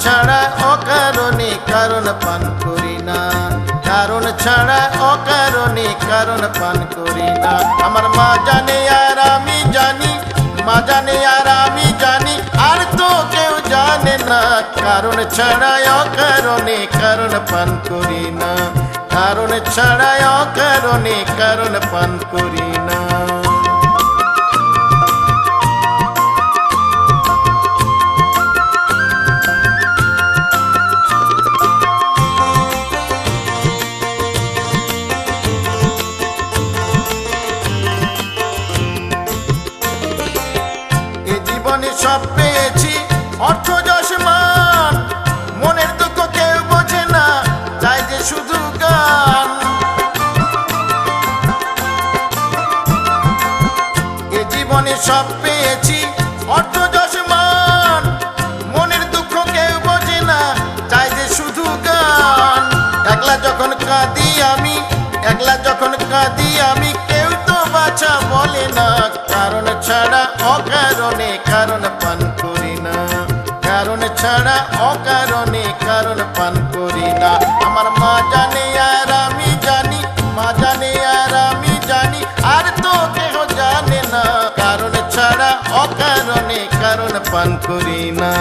ছাড়া অকারণে কারণ পান করি না, কারণ ছাড়া অকারণে কারণ পান করি না। আমার মা জানে আর আমি জানি, মা জানে আর আমি জানি, আর তো কেউ জানে না। কারণ ছাড়া অকারণে কারণ পান করি না, কারণ ছাড়া অকারণে কারণ পান করি না। সব পেয়েছি অর্থ যশ মান, মনের দুঃখ কেউ বোঝে না, চাই যে শুধু গান। এ জীবনে সব পেয়েছি অর্থ যশ মান, মনের দুঃখ কেউ বোঝে না, চাই যে শুধু গান। একলা যখন কাঁদি আমি, একলা যখন কাঁদি আমি, কেউ তো বাছা বলে না। কারণ ছাড়া অকারণে কারণ পান করি না, কারণ ছাড়া অকারণে কারণ পান করি না। আমার মা জানে আর আমি জানি, মা জানে আর আমি জানি, আর তো কেউ জানে না। কারণ ছাড়া অকারণে কারণ পান করি না,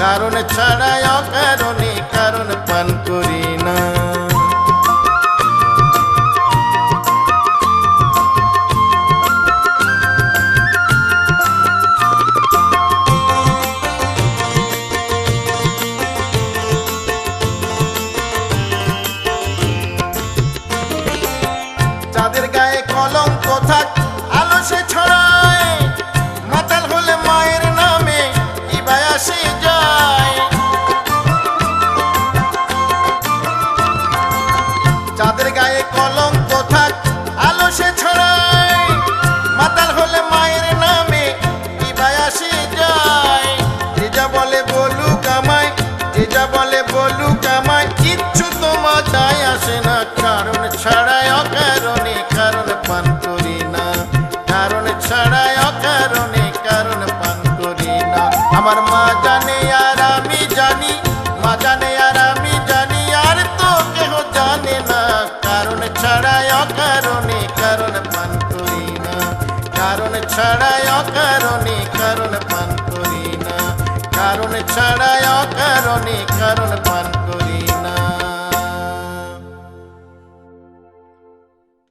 কারণ ছাড়া অকারণে কারণ পান করি না। যাদের গায়ে কলঙ্ক থাক আলো সে ছড়ায়, মাতাল হলে মায়ের নামে ইবায় আসে যায়। যাদের গায়ে কলঙ্ক থাক আলো সে ছড়ায়, মাতাল হলে মায়ের নামে ইবায় আসে যায়। যে যা বলে বলুক আমায়, যে যা বলে বলুক আমায়, কিচ্ছু তো মাথায় আসে না। কারণ ছাড়াই অকারণে কারণ পান করি না, কারণ ছাড়াই অকারণে কারণ পান করি না। আমার মা জানে আর আমি জানি, মা জানে আর আমি জানি, আর তো কেউ জানে না। কারণ ছাড়াই অকারণে কারণ পান করি না, কারণ ছাড়াই অকারণে কারণ পান করি না, কারণ ছাড়াই অকারণে কারণ পান